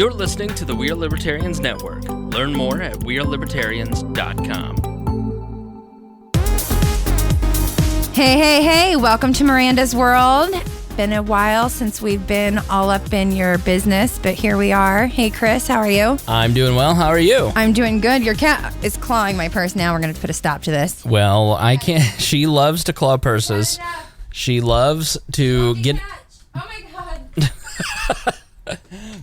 You're listening to the We Are Libertarians Network. Learn more at wearelibertarians.com. Hey, welcome to Miranda's World. Been a while since we've been all up in your business, but here we are. Hey, Chris, how are you? I'm doing well. How are you? I'm doing good. Your cat is clawing my purse now. We're going to put a stop to this. Well, I can't. She loves to claw purses. She loves to get... Oh, my God.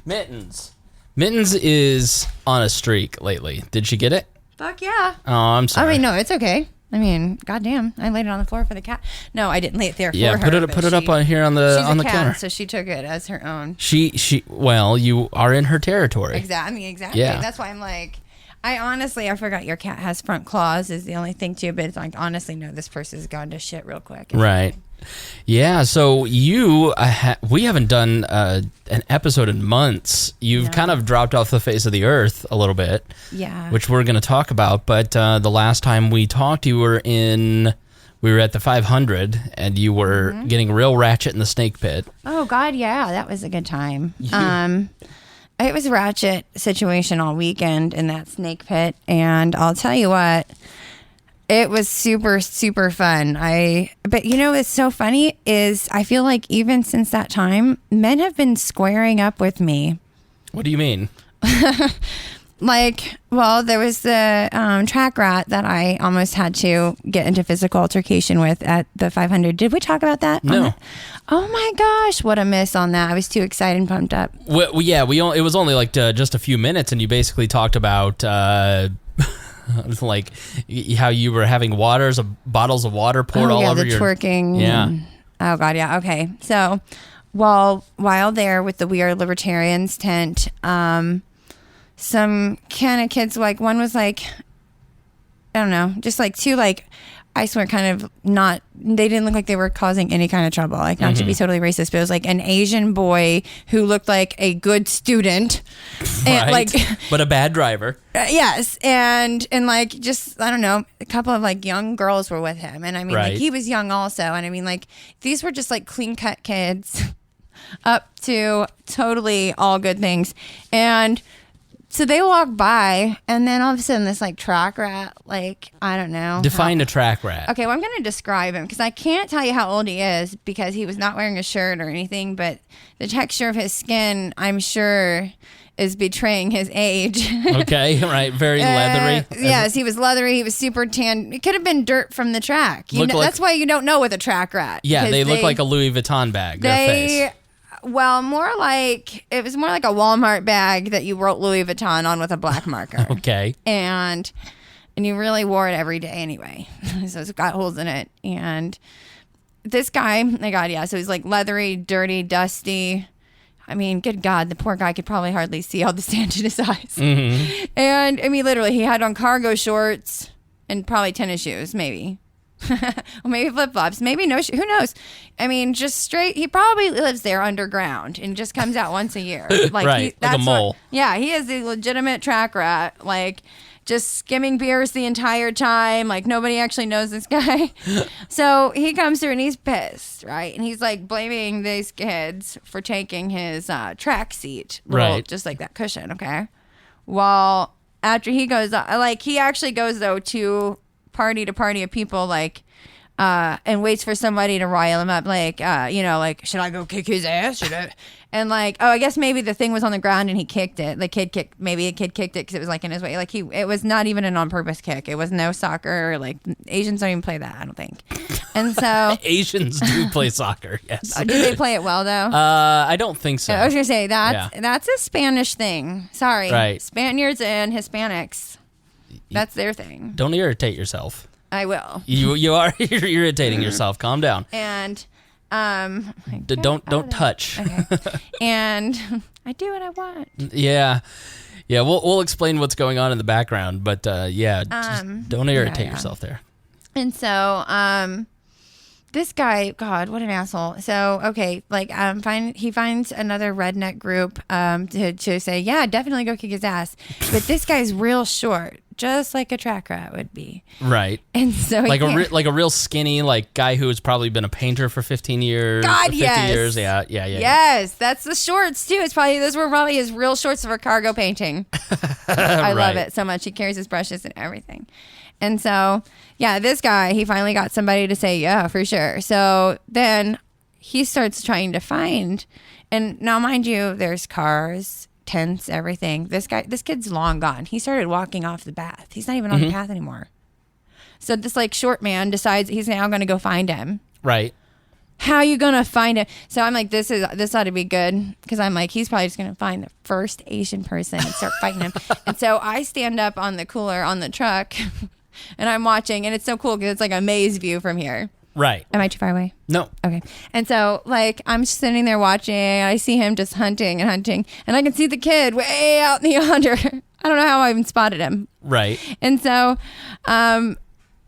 Mittens. Mittens is on a streak lately. Did she get it? Fuck yeah. Oh, I'm sorry. I mean, no, it's okay. I mean, goddamn, I laid it on the floor for the cat. No, I didn't lay it there for her. Put it up on here on the cat, counter. So she took it as her own. Well, you are in her territory. Exactly. Yeah. That's why I'm like, I forgot your cat has front claws is the only thing too, but it's like, honestly, no, this person's gone to shit real quick. Right. Yeah, so we haven't done an episode in months. You've kind of dropped off the face of the earth a little bit. Yeah. Which we're going to talk about, but the last time we talked, we were at the 500, and you were getting real ratchet in the snake pit. Oh, God, yeah, that was a good time. It was a ratchet situation all weekend in that snake pit, and I'll tell you what, it was super, super fun. But you know what's so funny is I feel like even since that time, men have been squaring up with me. What do you mean? There was the track rat that I almost had to get into physical altercation with at the 500. Did we talk about that? No. Oh my gosh, what a miss on that. I was too excited and pumped up. Well, yeah, it was only like just a few minutes, and you basically talked about like how you were having bottles of water poured all over your... twerking. Yeah. Oh, God, yeah. Okay. So while there with the We Are Libertarians tent, some kind of kids, like one was like, I don't know, just like two, like, I swear kind of not, they didn't look like they were causing any kind of trouble. Like, not to be totally racist, but it was like an Asian boy who looked like a good student. And right. But a bad driver. Yes. And like, just, I don't know, a couple of like young girls were with him. And I mean, right. like he was young also. And I mean, like, these were just like clean cut kids up to totally all good things. And so they walk by, and then all of a sudden this like track rat, like, I don't know. Define a track rat. Okay, well, I'm going to describe him because I can't tell you how old he is because he was not wearing a shirt or anything, but the texture of his skin, I'm sure, is betraying his age. Okay, right. Very leathery. Yes, he was leathery. He was super tan. It could have been dirt from the track. That's why you don't know with a track rat. Yeah, they look like a Louis Vuitton bag, their face. Well, it was more like a Walmart bag that you wrote Louis Vuitton on with a black marker. Okay. And you really wore it every day anyway. So it's got holes in it. And this guy, my God, yeah. So he's like leathery, dirty, dusty. I mean, good God, the poor guy could probably hardly see all the sand in his eyes. Mm-hmm. And I mean, literally, he had on cargo shorts and probably tennis shoes, maybe. Well, maybe flip-flops, maybe no who knows. I mean, just straight, he probably lives there underground and just comes out once a year, like right, like a mole. He is a legitimate track rat, like just skimming beers the entire time, like nobody actually knows this guy. So he comes through and he's pissed, right? And he's like blaming these kids for taking his track seat, right? Just like that cushion, okay. Well, after he goes, he actually goes though to party of people, like, and waits for somebody to rile him up, like, like, should I go kick his ass? And like, oh, I guess maybe the thing was on the ground and he kicked it. Maybe a kid kicked it because it was like in his way. Like it was not even an on-purpose kick. It was no soccer. Like Asians don't even play that, I don't think. And so Asians do play soccer. Yes. Do they play it well though? I don't think so. I was gonna say that's a Spanish thing. Sorry, right? Spaniards and Hispanics. That's their thing. Don't irritate yourself. I will. You are irritating yourself. Calm down. And don't touch. Okay. And I do what I want. Yeah. We'll explain what's going on in the background, but just don't irritate yourself there. And so this guy, God, what an asshole. So okay, like he finds another redneck group to say, yeah, definitely go kick his ass. But this guy's real short. just like a track rat would be. Right. And so like a real skinny like guy who has probably been a painter for 15 years. God, 50 yes. years. Yeah. Yes, that's the shorts too. Those were probably his real shorts for cargo painting. I love it so much. He carries his brushes and everything. And so, yeah, this guy, he finally got somebody to say, yeah, for sure. So then he starts trying to find, and now mind you, there's cars, tents, everything. This kid's long gone. He started walking off the path. He's not even on the path anymore. So this like short man decides he's now going to go find him. Right. How are you going to find him? So I'm like, this ought to be good. Because I'm like, he's probably just going to find the first Asian person and start fighting him. And so I stand up on the cooler on the truck and I'm watching. And it's so cool because it's like a maze view from here. Right. Am I too far away? No. Okay. And so like I'm just sitting there watching. I see him just hunting. And I can see the kid way out in the yonder. I don't know how I even spotted him. Right. And so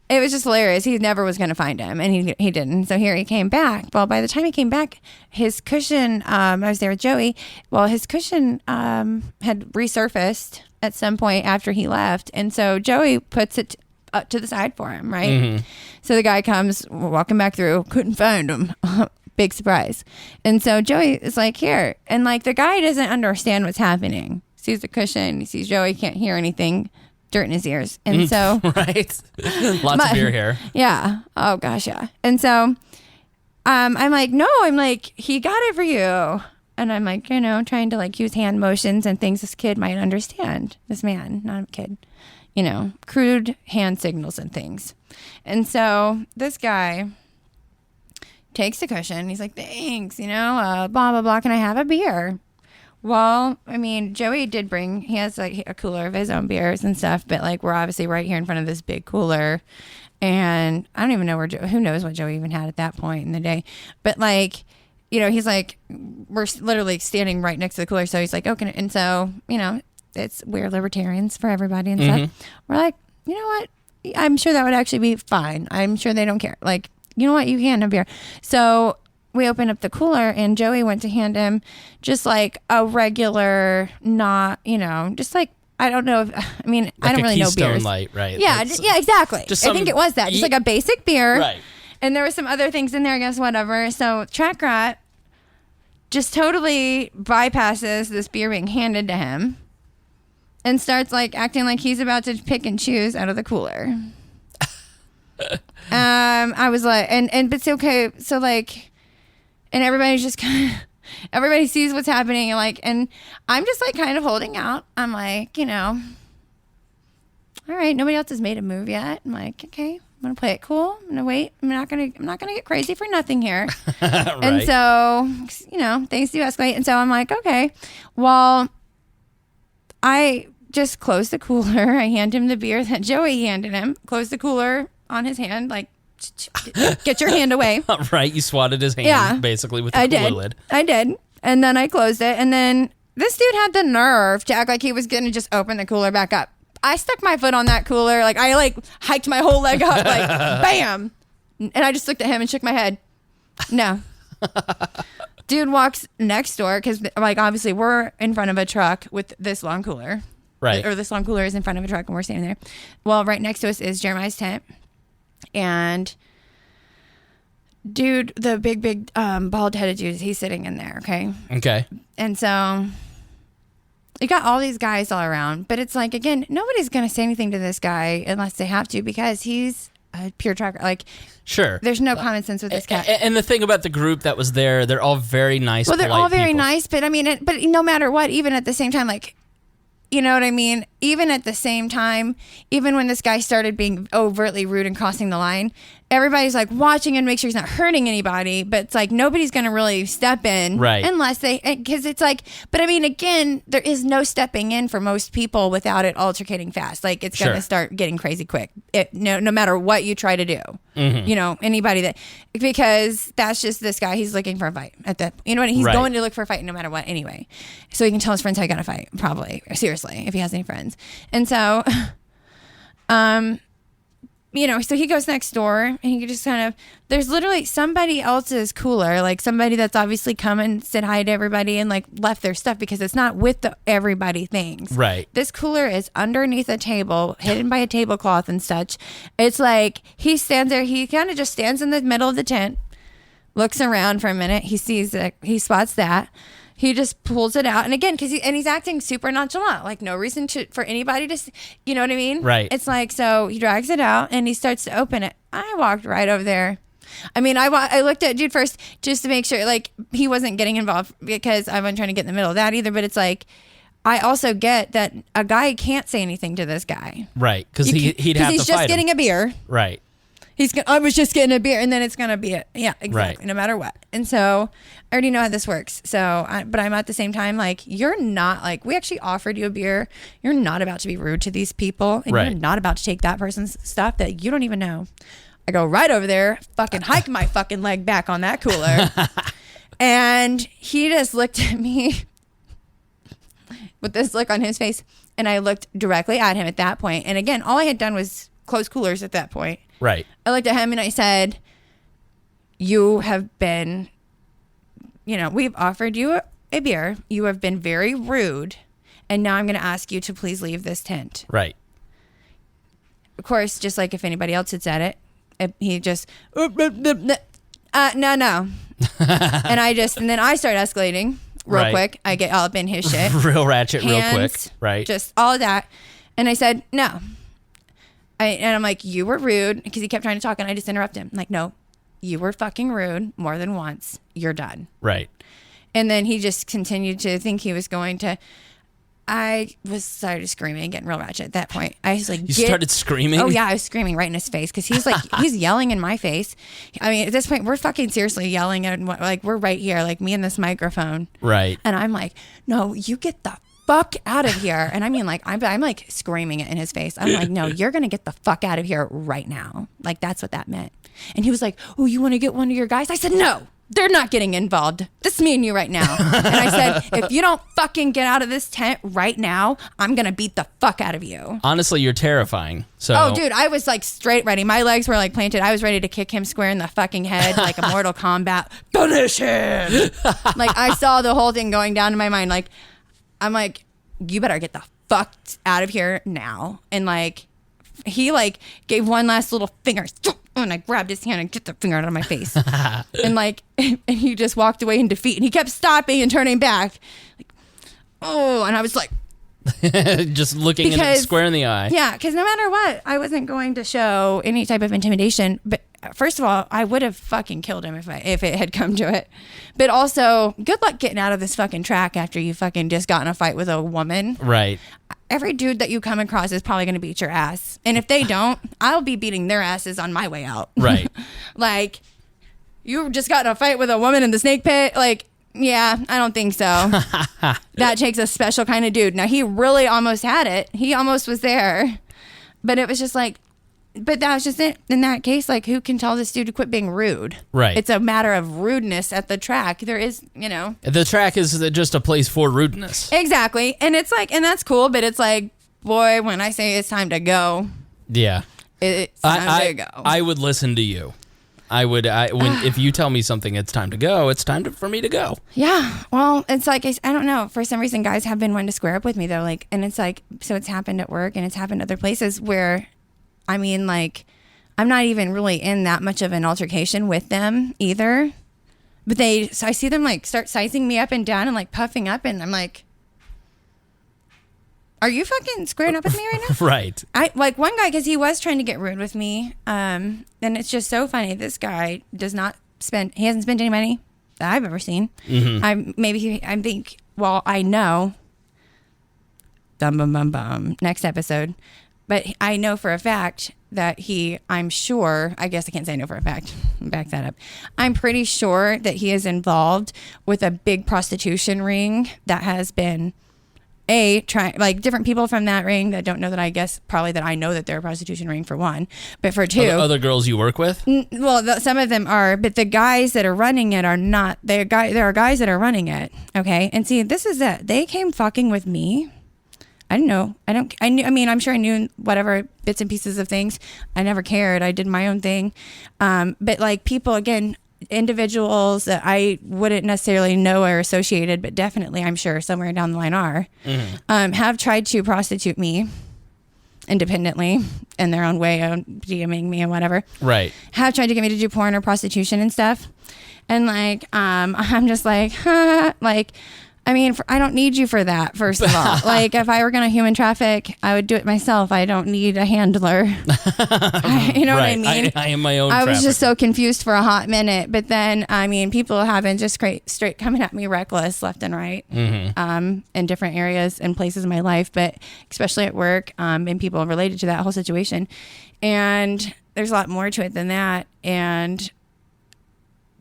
it was just hilarious. He never was going to find him, and he didn't. So here he came back. Well, by the time he came back, his cushion, I was there with Joey. Well, his cushion had resurfaced at some point after he left. And so Joey puts it up to the side for him, right? Mm-hmm. So the guy comes walking back through, couldn't find him. Big surprise. And so Joey is like, here. And like the guy doesn't understand what's happening. Sees the cushion, he sees Joey, can't hear anything. Dirt in his ears. And so right. Lots of beer here. Yeah. Oh gosh, yeah. And so I'm like, no, I'm like, he got it for you. And I'm like, trying to like use hand motions and things this kid might understand. This man, not a kid. Crude hand signals and things. And so this guy takes the cushion. He's like, thanks, blah, blah, blah. Can I have a beer? Well, I mean, Joey did he has like a cooler of his own beers and stuff, but like we're obviously right here in front of this big cooler. And I don't even know who knows what Joey even had at that point in the day. But like, he's like, we're literally standing right next to the cooler. So he's like, okay. And so, we're libertarians for everybody and stuff. We're like, you know what? I'm sure that would actually be fine. I'm sure they don't care. Like, you know what? You can have beer. So we opened up the cooler and Joey went to hand him just like a regular, not, just like, I don't know. Like I don't really know beers. Light, right? Yeah, yeah, exactly. I think it was that. Just like a basic beer. Right. And there were some other things in there, I guess, whatever. So Track Rat just totally bypasses this beer being handed to him and starts like acting like he's about to pick and choose out of the cooler. I was like, but it's okay. So like, and everybody's just kind of, everybody sees what's happening. And I'm just like kind of holding out. I'm like, all right, nobody else has made a move yet. I'm like, okay, I'm going to play it cool. I'm going to wait. I'm not going to get crazy for nothing here. Right. And so, things do escalate. And so I'm like, okay, well, I just closed the cooler. I hand him the beer that Joey handed him, closed the cooler on his hand, like, get your hand away. Right, you swatted his hand basically with the cooler lid. I did. And then I closed it. And then this dude had the nerve to act like he was going to just open the cooler back up. I stuck my foot on that cooler. Like I like hiked my whole leg up like bam. And I just looked at him and shook my head. No. Dude walks next door because like obviously we're in front of a truck with this long cooler. Right. Or this long cooler is in front of a truck and we're standing there. Well, right next to us is Jeremiah's tent. And dude, the big bald-headed dude, he's sitting in there, okay? And so you got all these guys all around, but it's like, again, nobody's going to say anything to this guy unless they have to because he's a pure tracker. Like, sure. There's no common sense with this guy. And the thing about the group that was there, they're all very nice, well, they're all very people. nice, but I mean, but no matter what, even at the same time, like, you know what I mean? Even at the same time, even when this guy started being overtly rude and crossing the line, everybody's like watching and make sure he's not hurting anybody. But it's like nobody's going to really step in. Right. Unless because it's like, but I mean, again, there is no stepping in for most people without it altercating fast. Like it's going to start getting crazy quick. No matter what you try to do. Mm-hmm. Anybody that, because that's just this guy, he's looking for a fight at that. You know what? He's going to look for a fight no matter what anyway. So he can tell his friends how he got a fight, probably. Seriously, if he has any friends. And so, so he goes next door and he just kind of, there's literally somebody else's cooler, like somebody that's obviously come and said hi to everybody and like left their stuff because it's not with the everybody things. Right. This cooler is underneath a table, hidden by a tablecloth and such. It's like he stands there, he kind of just stands in the middle of the tent, looks around for a minute, he sees it, he spots that. He just pulls it out. And again, he's acting super nonchalant, like no reason for anybody to, you know what I mean? Right. It's like, so he drags it out and he starts to open it. I walked right over there. I mean, I looked at dude first just to make sure like he wasn't getting involved because I wasn't trying to get in the middle of that either. But it's like, I also get that a guy can't say anything to this guy. Right. Because he'd have to fight him. He's just getting a beer. Right. I was just getting a beer, and then it's gonna be it. Yeah, exactly. Right. No matter what. And so I already know how this works. So, but I'm at the same time like, you're not like, we actually offered you a beer. You're not about to be rude to these people, and right. You're not about to take that person's stuff that you don't even know. I go right over there, fucking hike my fucking leg back on that cooler, and he just looked at me with this look on his face, and I looked directly at him at that point. And again, all I had done was close coolers at that point. Right. I looked at him and I said, you have been, we've offered you a beer. You have been very rude. And now I'm going to ask you to please leave this tent. Right. Of course, just like if anybody else had said it, he just, no. And then I start escalating real quick. I get all up in his shit. Real ratchet, Hands, real quick. Right. Just all of that. And I said, no. And I'm like, you were rude, because he kept trying to talk, and I just interrupted him. I'm like, no, you were fucking rude more than once. You're done. Right. And then he just continued to think he was going to. I started screaming, getting real ratchet at that point. I was like, you started screaming? Oh, yeah, I was screaming right in his face, because he's like, he's yelling in my face. I mean, at this point, we're fucking seriously yelling at, like, we're right here, like me and this microphone. Right. And I'm like, no, you get the fuck out of here. And I mean, like, I'm like screaming it in his face. I'm like, no, you're going to get the fuck out of here right now. Like, that's what that meant. And he was like, oh, you want to get one of your guys? I said, no, they're not getting involved. This is me and you right now. And I said, if you don't fucking get out of this tent right now, I'm going to beat the fuck out of you. Honestly, you're terrifying. So. Oh, dude, I was like straight ready. My legs were like planted. I was ready to kick him square in the fucking head like a Mortal Kombat. Finish him. Like, I saw the whole thing going down in my mind. Like, I'm like, you better get the fuck out of here now. And like, he like gave one last little finger, and I grabbed his hand and get the finger out of my face. And like, and he just walked away in defeat, and he kept stopping and turning back. Like, oh, and I was like, just looking him square in the eye. Yeah, because no matter what, I wasn't going to show any type of intimidation. But first of all, I would have fucking killed him if it had come to it. But also, good luck getting out of this fucking track after you fucking just got in a fight with a woman. Right. Every dude that you come across is probably going to beat your ass. And if they don't, I'll be beating their asses on my way out. Right. Like, you just got in a fight with a woman in the snake pit? Like, yeah, I don't think so. That takes a special kind of dude. Now, he really almost had it. He almost was there. But it was just like, but that was just it. In that case, like, who can tell this dude to quit being rude? Right. It's a matter of rudeness at the track. There is, The track is just a place for rudeness. Exactly. And it's like, and that's cool, but it's like, boy, when I say it's time to go. Yeah. It's time to go. I would listen to you. If you tell me something, it's time to go, it's time for me to go. Yeah. Well, it's like, I don't know. For some reason, guys have been wanting to square up with me, though. Like, and it's like, so it's happened at work and it's happened other places where, I mean, like, I'm not even really in that much of an altercation with them either. But so I see them like start sizing me up and down and like puffing up, and I'm like, are you fucking squaring up with me right now? Right. I like one guy, because he was trying to get rude with me. And it's just so funny. This guy he hasn't spent any money that I've ever seen. Mm-hmm. I know. Bum, bum, bum, bum. Next episode. But I know for a fact that I'm sure, I guess I can't say I know for a fact, back that up. I'm pretty sure that he is involved with a big prostitution ring that has been, like different people from that ring that don't know that, I guess, probably that I know that they're a prostitution ring for one. But for two. Other girls you work with? Well, some of them are, but the guys that are running it are not. There are guys that are running it, okay? And see, this is it. They came fucking with me I didn't know. I mean, I'm sure I knew whatever bits and pieces of things. I never cared. I did my own thing. But like people, again, individuals that I wouldn't necessarily know are associated, but definitely I'm sure somewhere down the line are, have tried to prostitute me independently in their own way, DMing me and whatever. Right. Have tried to get me to do porn or prostitution and stuff. And like, I'm just like, huh, like, I mean, I don't need you for that, first of all. Like, if I were going to human traffic, I would do it myself. I don't need a handler. You know what I mean? I am my own I was trafficker. just so confused for a hot minute. But then, I mean, people have been just straight coming at me reckless left and right in different areas and places in my life, but especially at work and people related to that whole situation. And there's a lot more to it than that. And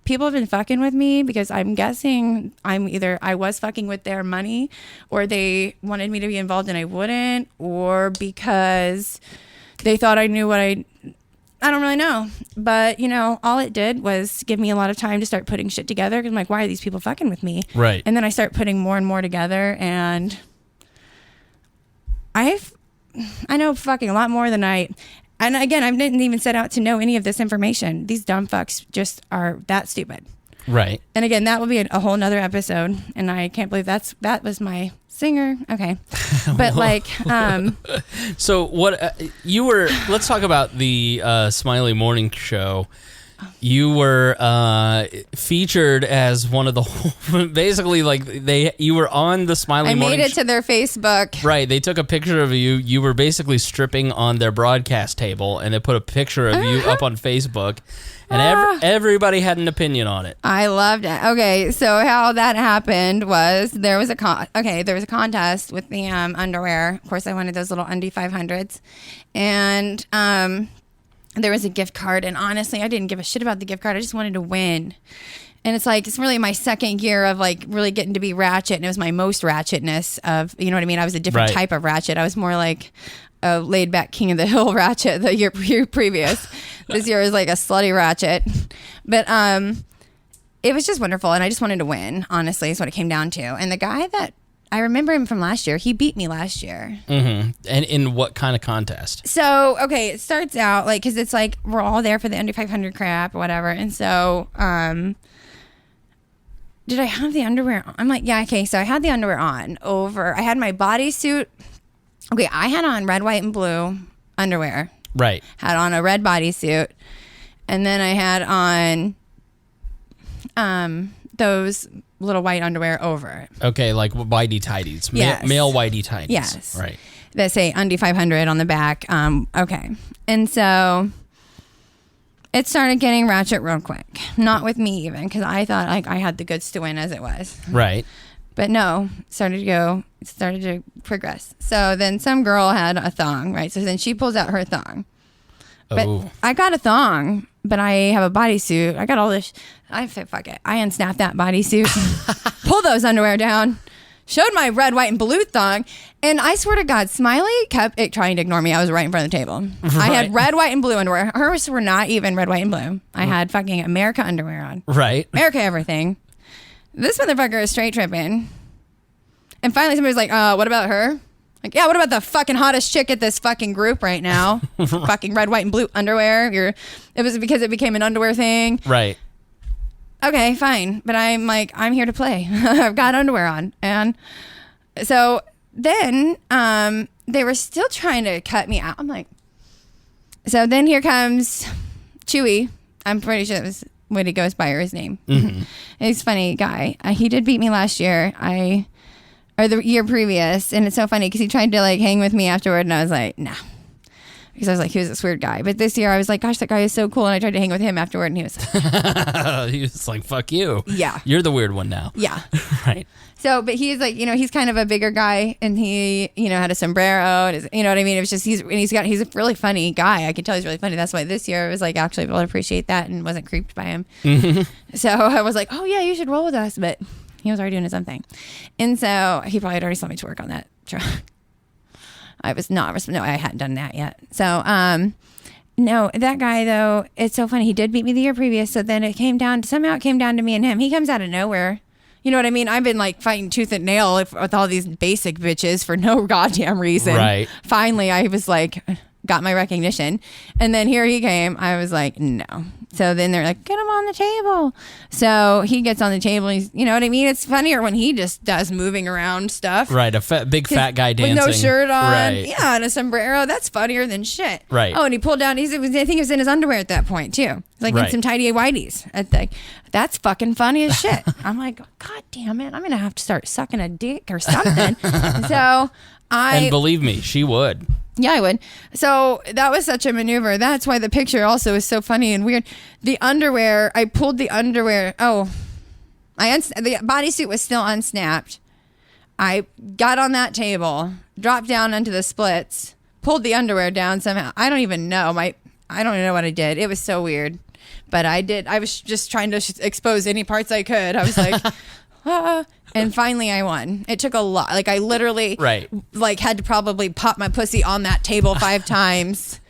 people have been fucking with me because I'm guessing I was fucking with their money, or they wanted me to be involved and I wouldn't, or because they thought I knew what I don't really know. But, you know, all it did was give me a lot of time to start putting shit together, because I'm like, why are these people fucking with me? Right. And then I start putting more and more together, and I know fucking a lot more than and again, I didn't even set out to know any of this information. These dumb fucks just are that stupid. Right. And again, that will be a whole nother episode. And I can't believe that was my singer. Okay. But like, so what let's talk about the Smiley Morning Show. You were featured as one of the basically like you were on the Smiley Morning I made it to their Facebook. Right, they took a picture of you. You were basically stripping on their broadcast table, and they put a picture of you up on Facebook, and everybody had an opinion on it. I loved it. Okay, so how that happened was there was a contest with the underwear. Of course, I wanted those little undie 500s, and there was a gift card, and honestly, I didn't give a shit about the gift card. I just wanted to win. And it's like, it's really my second year of like really getting to be ratchet, and it was my most ratchetness of, you know what I mean? I was a different type of ratchet. I was more like a laid back king of the hill ratchet the year previous. This year was like a slutty ratchet. But it was just wonderful, and I just wanted to win, honestly, is what it came down to. And the guy that I remember him from last year. He beat me last year. Mm-hmm. And in what kind of contest? So, okay, it starts out like, because it's like we're all there for the under 500 crap or whatever. And so, did I have the underwear on? I'm like, yeah, okay. So I had the underwear on I had my bodysuit. Okay, I had on red, white, and blue underwear. Right. Had on a red bodysuit. And then I had on those little white underwear over it. Okay, like whitey tighties. Yes. Male whitey tighties. Yes. Right. That say undie 500 on the back. Okay. And so it started getting ratchet real quick. Not with me even, because I thought like I had the goods to win as it was. Right. But no, it started to progress. So then some girl had a thong, right? So then she pulls out her thong. But I got a thong, but I have a bodysuit. I got all this. I said, fuck it. I unsnapped that bodysuit, pulled those underwear down, showed my red, white, and blue thong. And I swear to God, Smiley kept trying to ignore me. I was right in front of the table. Right. I had red, white, and blue underwear. Hers were not even red, white, and blue. I had fucking America underwear on. Right. America everything. This motherfucker is straight tripping. And finally somebody was like, what about her? Like, yeah, what about the fucking hottest chick at this fucking group right now? Fucking red, white, and blue underwear. It was because it became an underwear thing. Right. Okay, fine. But I'm like, I'm here to play. I've got underwear on. And so then they were still trying to cut me out. I'm like, so then here comes Chewy. I'm pretty sure that was what he goes by, or his name. Mm-hmm. He's a funny guy. He did beat me last year. Or the year previous. And it's so funny because he tried to like hang with me afterward, and I was like, nah. Because I was like, he was this weird guy. But this year I was like, gosh, that guy is so cool. And I tried to hang with him afterward, and he was he was like, fuck you. Yeah. You're the weird one now. Yeah. Right. So, but he's like, you know, he's kind of a bigger guy, and he, you know, had a sombrero, and you know what I mean? It was just, he's a really funny guy. I could tell he's really funny. That's why this year I was like, actually, able to appreciate that and wasn't creeped by him. Mm-hmm. So I was like, oh yeah, you should roll with us. But he was already doing his own thing. And so he probably had already saw me to work on that truck. I was not, no, I hadn't done that yet. So, no, that guy though, it's so funny. He did beat me the year previous. So then somehow it came down to me and him. He comes out of nowhere. You know what I mean? I've been like fighting tooth and nail with all these basic bitches for no goddamn reason. Right. Finally, I was like, got my recognition. And then here he came. I was like, no. So then they're like, get him on the table. So he gets on the table. He's, you know what I mean? It's funnier when he just does moving around stuff. Right. A big fat guy dancing. With no shirt on. Right. Yeah, and a sombrero. That's funnier than shit. Right. Oh, and he pulled down, I think he was in his underwear at that point, too. Like in some tidy whities. That's fucking funny as shit. I'm like, God damn it. I'm going to have to start sucking a dick or something. And believe me, she would. Yeah, I would. So that was such a maneuver. That's why the picture also is so funny and weird. The underwear, I pulled the underwear. Oh, the bodysuit was still unsnapped. I got on that table, dropped down onto the splits, pulled the underwear down somehow. I don't even know. I don't even know what I did. It was so weird. But I did. I was just trying to expose any parts I could. I was like, and finally I won. It took a lot. Like I literally like had to probably pop my pussy on that table 5 times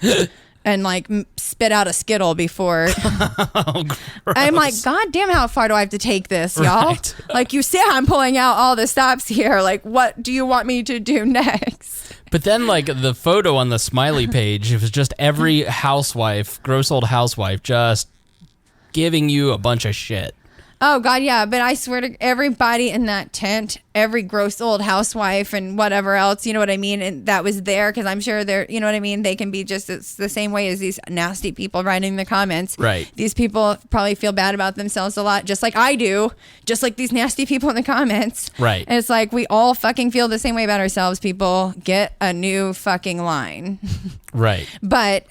and like spit out a Skittle before. Oh, I'm like, God damn, how far do I have to take this, y'all? Right. Like you see, I'm pulling out all the stops here. Like, what do you want me to do next? But then, like, the photo on the smiley page, it was just every housewife, gross old housewife, just giving you a bunch of shit. Oh, God, yeah. But I swear to everybody in that tent, every gross old housewife and whatever else, you know what I mean? And that was there because I'm sure they're, you know what I mean? They can be just it's the same way as these nasty people writing the comments. Right. These people probably feel bad about themselves a lot, just like I do, just like these nasty people in the comments. Right. And it's like we all fucking feel the same way about ourselves, people. Get a new fucking line. Right. But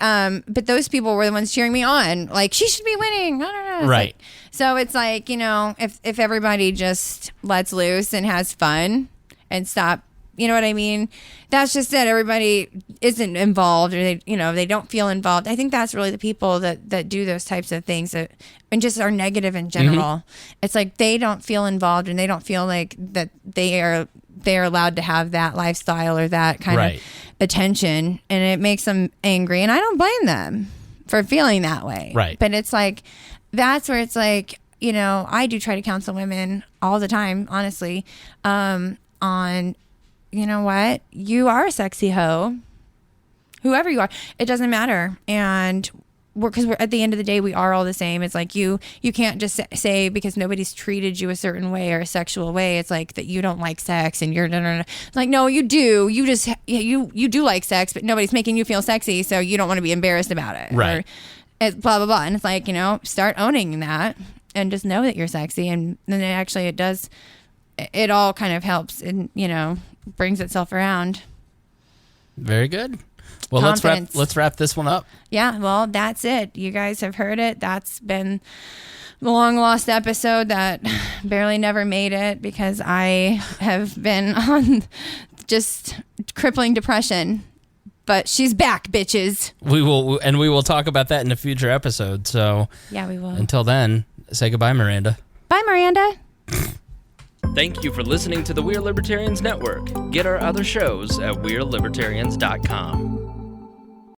those people were the ones cheering me on. Like, she should be winning. I don't know. It's Right. like, so it's like, you know, if everybody just lets loose and has fun and stop, you know what I mean? That's just it. Everybody isn't involved or they don't feel involved. I think that's really the people that do those types of things and just are negative in general. Mm-hmm. It's like they don't feel involved and they don't feel like that they're allowed to have that lifestyle or that kind of attention, and it makes them angry. And I don't blame them for feeling that way. Right. But it's like, that's where it's like, you know, I do try to counsel women all the time, honestly, on, you know what, you are a sexy hoe, whoever you are, it doesn't matter. And because we're at the end of the day, we are all the same. It's like you can't just say because nobody's treated you a certain way or a sexual way, it's like that you don't like sex and you're like, no, you do. You just you do like sex, but nobody's making you feel sexy, so you don't want to be embarrassed about it. Right. Or blah blah blah. And it's like, you know, start owning that and just know that you're sexy, and then it all kind of helps and, you know, brings itself around. Very good. Well, Confidence. let's wrap this one up. Yeah, well, that's it. You guys have heard it. That's been the long lost episode that barely never made it because I have been on just crippling depression. But she's back, bitches. We will talk about that in a future episode. So yeah, we will. Until then, say goodbye, Miranda. Bye, Miranda. Thank you for listening to the We're Libertarians Network. Get our other shows at we'relibertarians.com.